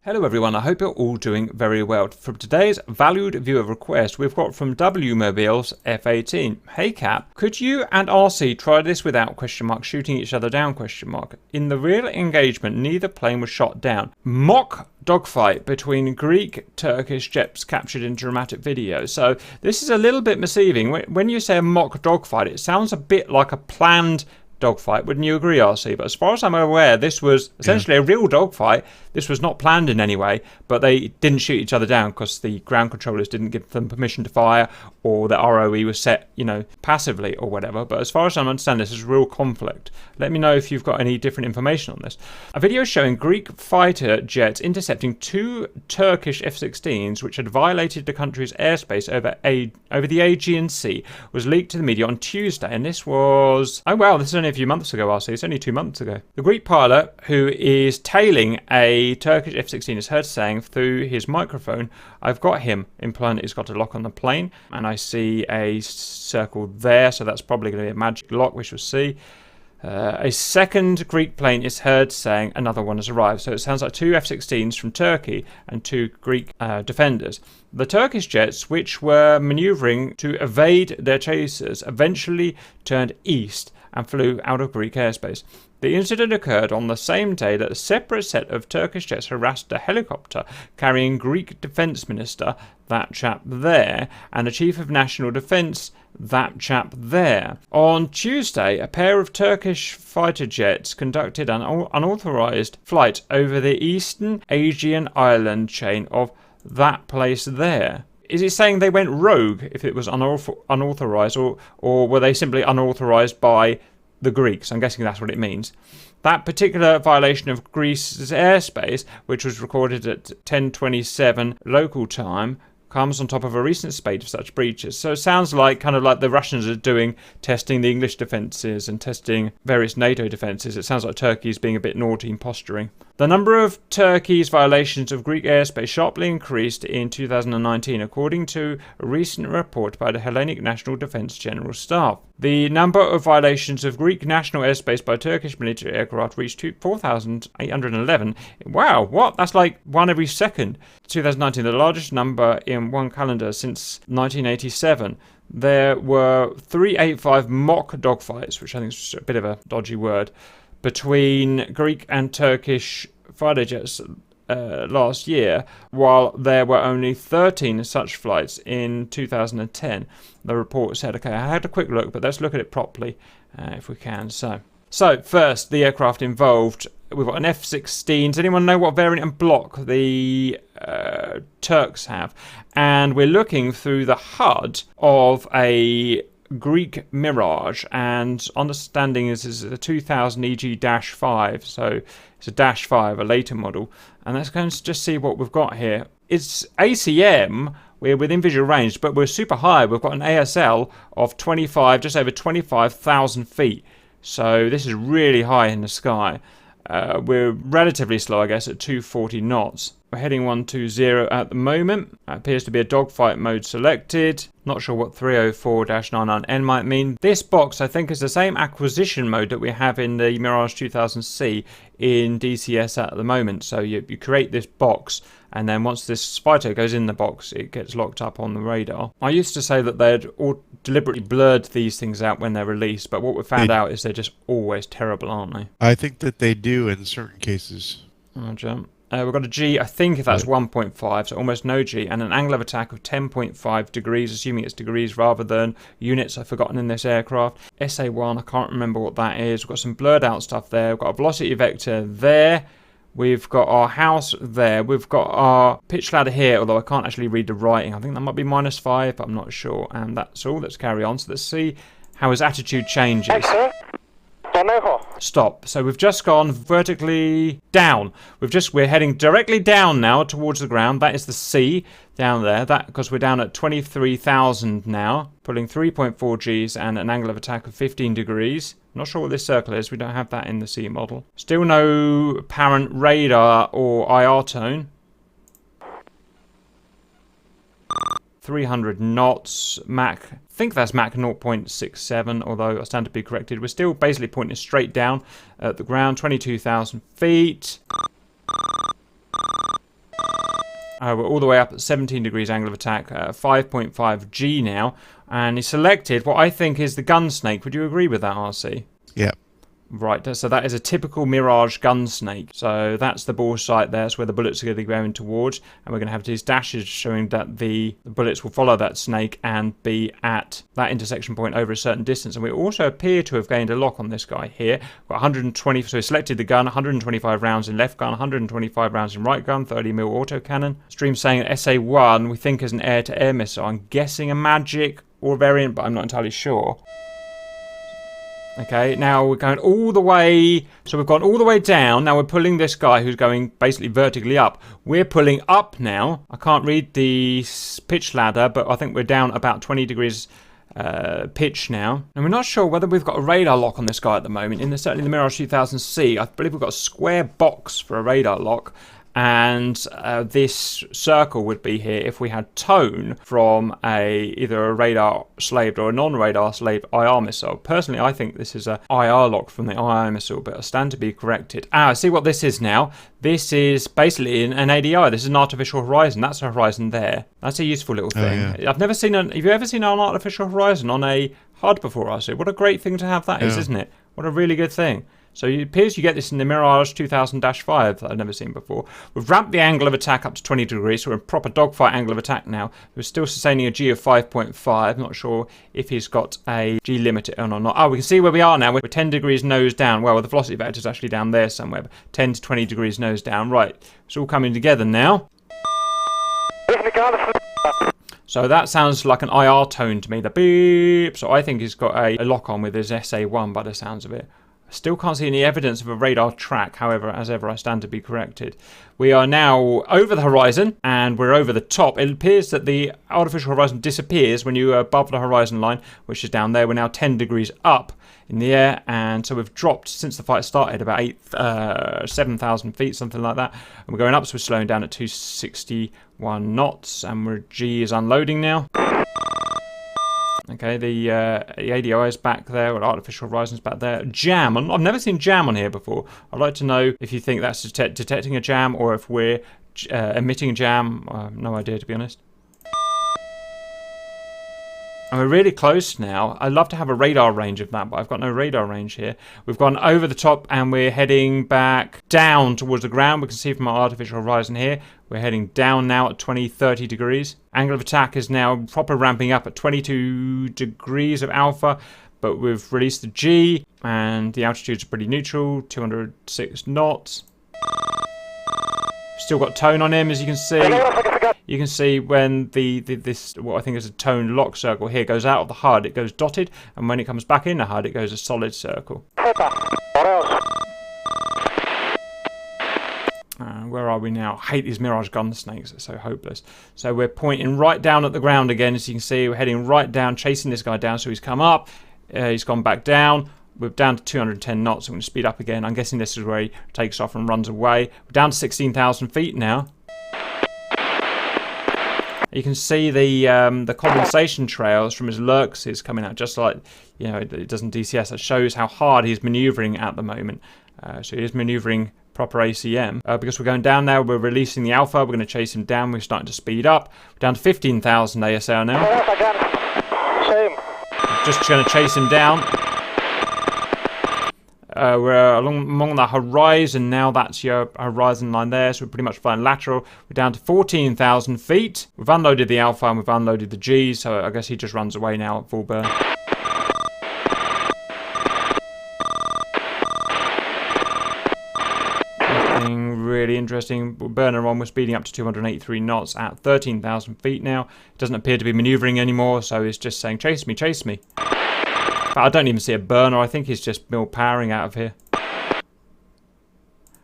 Hello everyone, I hope you're all doing very well. From today's valued viewer request, we've got from W Mobile's F-18. Hey Cap, could you and RC try this without ? Shooting each other down ? In the real engagement, neither plane was shot down. Mock dogfight between Greek-Turkish jets captured in dramatic video. So this is a little bit misleading. When you say a mock dogfight, it sounds a bit like a planned dogfight. Wouldn't you agree, RC? But as far as I'm aware, this was essentially a real dogfight. This was not planned in any way, but they didn't shoot each other down because the ground controllers didn't give them permission to fire, or the ROE was set, passively or whatever. But as far as I understand, this is real conflict. Let me know if you've got any different information on this. A video showing Greek fighter jets intercepting two Turkish F-16s, which had violated the country's airspace over the Aegean Sea, was leaked to the media on Tuesday, and this was... oh wow, this is only a few months ago, RC. It's only 2 months ago. The Greek pilot, who is tailing a Turkish F-16, is heard saying through his microphone, "I've got him," implying that he's got a lock on the plane. And I see a circle there, so that's probably going to be a magic lock, we shall see. A second Greek plane is heard saying another one has arrived. So it sounds like two F-16s from Turkey and two Greek defenders. The Turkish jets, which were maneuvering to evade their chasers, eventually turned east and flew out of Greek airspace. The incident occurred on the same day that a separate set of Turkish jets harassed a helicopter carrying Greek Defence Minister, that chap there, and the Chief of National Defence, that chap there. On Tuesday, a pair of Turkish fighter jets conducted an unauthorised flight over the eastern Aegean island chain of that place there. Is it saying they went rogue if it was unauthorised, or were they simply unauthorised by the Greeks? I'm guessing that's what it means. That particular violation of Greece's airspace, which was recorded at 10:27 local time, comes on top of a recent spate of such breaches. So it sounds like kind of like the Russians are doing, testing the English defences and testing various NATO defences. It sounds like Turkey's being a bit naughty and posturing. The number of Turkey's violations of Greek airspace sharply increased in 2019, according to a recent report by the Hellenic National Defence General Staff. The number of violations of Greek national airspace by Turkish military aircraft reached 4,811. Wow, what? That's like one every second. 2019, the largest number in one calendar since 1987. There were 385 mock dogfights, which I think is a bit of a dodgy word, between Greek and Turkish fighter jets last year, while there were only 13 such flights in 2010. The report said, okay, I had a quick look, but let's look at it properly if we can. So first, the aircraft involved. We've got an F-16. Does anyone know what variant and block the Turks have? And we're looking through the HUD of a Greek Mirage, and understanding is a 2000 EG-5, so it's a -5, a later model. And let's go and just see what we've got here. It's ACM, we're within visual range, but we're super high. We've got an ASL of 25, just over 25,000 feet. So this is really high in the sky. We're relatively slow, I guess, at 240 knots. We're heading 120 at the moment. That appears to be a dogfight mode selected. Not sure what 304-99N might mean. This box, I think, is the same acquisition mode that we have in the Mirage 2000C in DCS at the moment. So you create this box, and then once this fighter goes in the box, it gets locked up on the radar. I used to say that they'd all deliberately blurred these things out when they're released, but what we found out is they're just always terrible, aren't they? I think that they do in certain cases. I'll jump. We've got a G, I think if that's 1.5, so almost no G, and an angle of attack of 10.5 degrees, assuming it's degrees rather than units I've forgotten in this aircraft. SA1, I can't remember what that is. We've got some blurred out stuff there. We've got a velocity vector there. We've got our house there. We've got our pitch ladder here, although I can't actually read the writing. I think that might be -5, but I'm not sure. And that's all. Let's carry on. So let's see how his attitude changes. Excellent. Stop. So we've just gone vertically down. We're heading directly down now towards the ground. That is the sea down there. That because we're down at 23,000 now, pulling 3.4 Gs and an angle of attack of 15 degrees. Not sure what this circle is. We don't have that in the sea model. Still no apparent radar or IR tone. 300 knots, Mach, I think that's Mach 0.67, although I stand to be corrected. We're still basically pointing straight down at the ground, 22,000 feet. We're all the way up at 17 degrees angle of attack, 5.5 G now. And he selected what I think is the gun snake. Would you agree with that, RC? Yeah. Right, so that is a typical Mirage gun snake. So that's the ball sight there. That's where the bullets are going to be going towards. And we're going to have these dashes showing that the bullets will follow that snake and be at that intersection point over a certain distance. And we also appear to have gained a lock on this guy here. We've got 120, so we selected the gun, 125 rounds in left gun, 125 rounds in right gun, 30mm autocannon. Stream saying that SA-1 we think is an air-to-air missile. I'm guessing a Magic or variant, but I'm not entirely sure. Okay, now we're going all the way, so we've gone all the way down. Now we're pulling this guy who's going basically vertically up. We're pulling up now. I can't read the pitch ladder, but I think we're down about 20 degrees pitch now. And we're not sure whether we've got a radar lock on this guy at the moment. Certainly the Mirage 2000C, I believe we've got a square box for a radar lock. And this circle would be here if we had tone from either a radar slaved or a non-radar slaved IR missile. Personally, I think this is a IR lock from the IR missile, but I stand to be corrected. I see what this is now. This is basically an ADI. This is an artificial horizon. That's a horizon there. That's a useful little thing. Oh, yeah. I've never seen have you ever seen an artificial horizon on a HUD before, I see? What a great thing to have that is, isn't it? What a really good thing. So it appears you get this in the Mirage 2000-5 that I've never seen before. We've ramped the angle of attack up to 20 degrees, so we're in proper dogfight angle of attack now. We're still sustaining a G of 5.5. Not sure if he's got a G limit on or not. Oh, we can see where we are now. We're 10 degrees nose down. Well, the velocity vector is actually down there somewhere. 10 to 20 degrees nose down. Right, it's all coming together now. So that sounds like an IR tone to me, the beep. So I think he's got a lock on with his SA-1 by the sounds of it. Still can't see any evidence of a radar track, however, as ever, I stand to be corrected. We are now over the horizon, and we're over the top. It appears that the artificial horizon disappears when you're above the horizon line, which is down there. We're now 10 degrees up in the air, and so we've dropped, since the fight started, about 7,000 feet, something like that. And we're going up, so we're slowing down at 261 knots, and G is unloading now. Okay, the ADI is back there, or artificial horizon's back there. Jam. I've never seen jam on here before. I'd like to know if you think that's detecting a jam or if we're emitting jam. I have no idea, to be honest. And we're really close now. I'd love to have a radar range of that, but I've got no radar range here. We've gone over the top and we're heading back down towards the ground. We can see from our artificial horizon here. We're heading down now at 20, 30 degrees. Angle of attack is now proper ramping up at 22 degrees of alpha, but we've released the G and the altitude's pretty neutral, 206 knots. Still got tone on him, as you can see. You can see when this, what I think is a tone lock circle here, goes out of the HUD, it goes dotted, and when it comes back in the HUD, it goes a solid circle. Where are we now? I hate these Mirage gun snakes, they're so hopeless. So we're pointing right down at the ground again, as you can see. We're heading right down, chasing this guy down. So he's come up, he's gone back down. We're down to 210 knots. I'm going to speed up again. I'm guessing this is where he takes off and runs away. We're down to 16,000 feet now. You can see the condensation trails from his lurks coming out, just like, you know, it does in DCS. That shows how hard he's manoeuvring at the moment. So he is manoeuvring proper ACM. Because we're going down now, we're releasing the alpha. We're going to chase him down. We're starting to speed up. We're down to 15,000 ASL now. Just going to chase him down. We're along the horizon now. That's your horizon line there. So we're pretty much flying lateral. We're down to 14,000 feet. We've unloaded the alpha and we've unloaded the G. So I guess he just runs away now at full burn. Nothing really interesting. Burner on. We're speeding up to 283 knots at 13,000 feet now. It doesn't appear to be maneuvering anymore. So it's just saying, chase me, chase me. But I don't even see a burner. I think he's just mill powering out of here.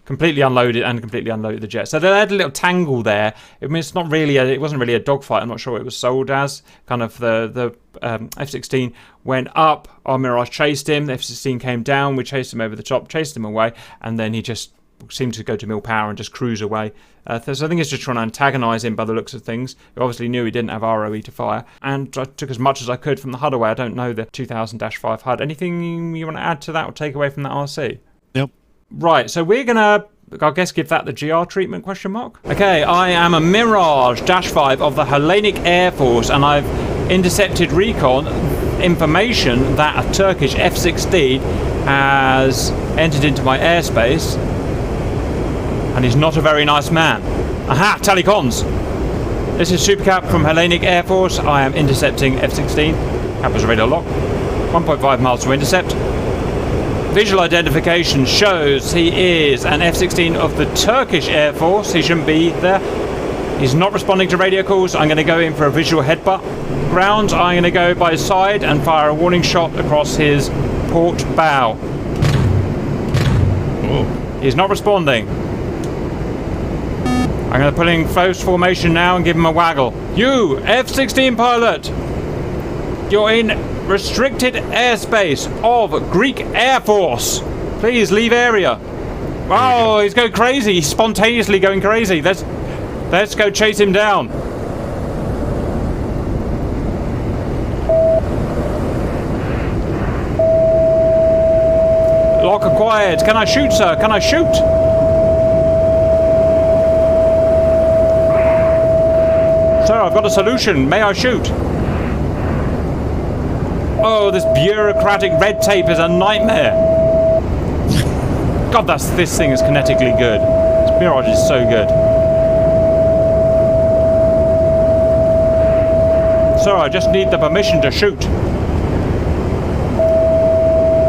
Completely unloaded and completely unloaded the jet. So they had a little tangle there. I mean, it's not really it wasn't really a dogfight. I'm not sure what it was sold as. Kind of the F-16 went up. Our Mirage chased him. The F-16 came down. We chased him over the top, chased him away, and then he just seemed to go to mill power and just cruise away. So I think it's just trying to antagonise him by the looks of things. He obviously knew he didn't have ROE to fire, and I took as much as I could from the HUD away. I don't know the 2000-5 HUD. Anything you want to add to that or take away from that RC? Nope. Right, so we're going to I guess give that the GR treatment, question mark? Okay, I am a Mirage -5 of the Hellenic Air Force, and I've intercepted recon information that a Turkish F-16 has entered into my airspace, and he's not a very nice man. Aha, telecons! This is Supercap from Hellenic Air Force. I am intercepting F-16. Campus radio lock. 1.5 miles to intercept. Visual identification shows he is an F-16 of the Turkish Air Force. He shouldn't be there. He's not responding to radio calls. I'm going to go in for a visual headbutt. Ground, I'm going to go by his side and fire a warning shot across his port bow. Oh. He's not responding. I'm going to put in close formation now and give him a waggle. You, F-16 pilot! You're in restricted airspace of Greek Air Force. Please leave area. Oh, he's going crazy. He's spontaneously going crazy. Let's go chase him down. Lock acquired. Can I shoot, sir? Can I shoot? Sir, I've got a solution. May I shoot? Oh, this bureaucratic red tape is a nightmare. God, this thing is kinetically good. This Mirage is so good. Sir, I just need the permission to shoot.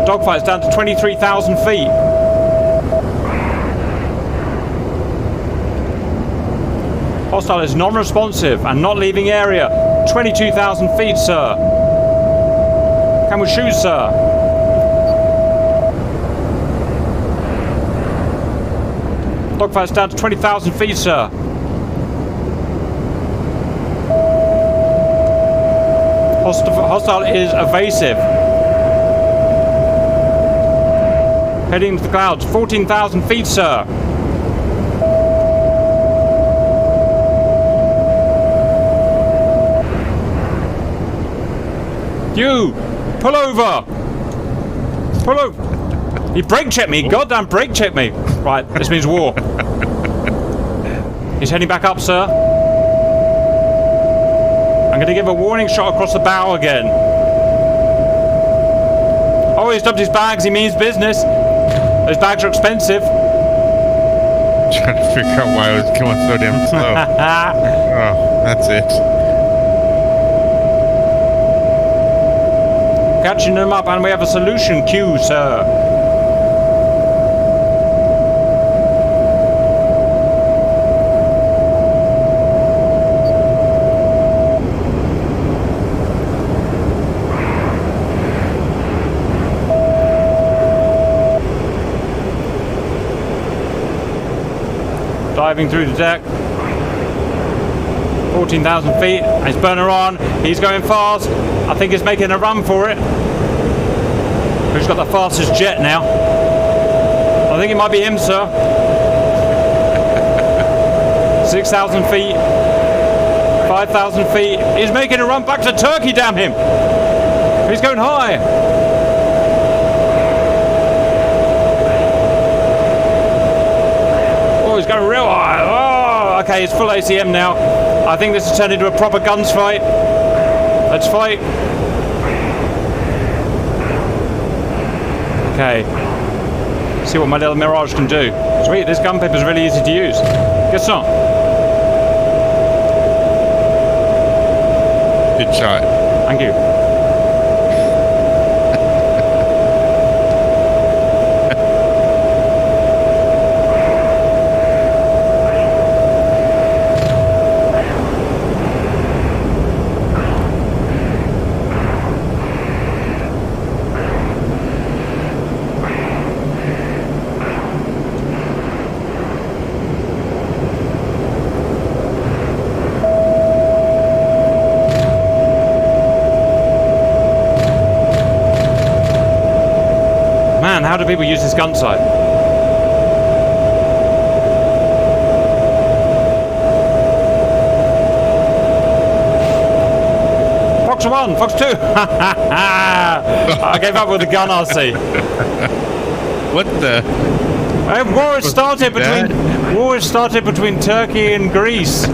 Dogfight's down to 23,000 feet. Hostile is non-responsive and not leaving area. 22,000 feet, sir. Can we shoot, sir? Dogfight's down to 20,000 feet, sir. Hostile is evasive. Heading into the clouds. 14,000 feet, sir. You! Pull over! Pull over! He brake checked me! Goddamn brake checked me! Right, this means war. He's heading back up, sir. I'm going to give a warning shot across the bow again. Oh, he's dumped his bags. He means business. Those bags are expensive. Trying to figure out why I was going so damn slow. Oh, that's it. Catching them up, and we have a solution queue, sir. Diving through the deck. 14,000 feet. His burner on. He's going fast. I think he's making a run for it. Who's got the fastest jet now? I think it might be him, sir. 6,000 feet. 5,000 feet. He's making a run back to Turkey, damn him. He's going high. Oh, he's going real high. Oh, okay, it's full ACM now. I think this has turned into a proper guns fight. Let's fight. Okay. See what my little Mirage can do. Sweet, this gun pip is really easy to use. Get some. Good shot. Thank you. How do people use this gun sight? Fox 1, Fox 2. I gave up with the gun RC. What the? War has started between Turkey and Greece.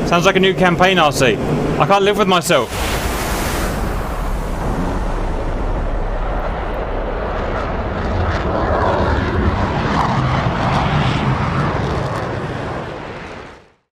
Sounds like a new campaign, RC. I can't live with myself.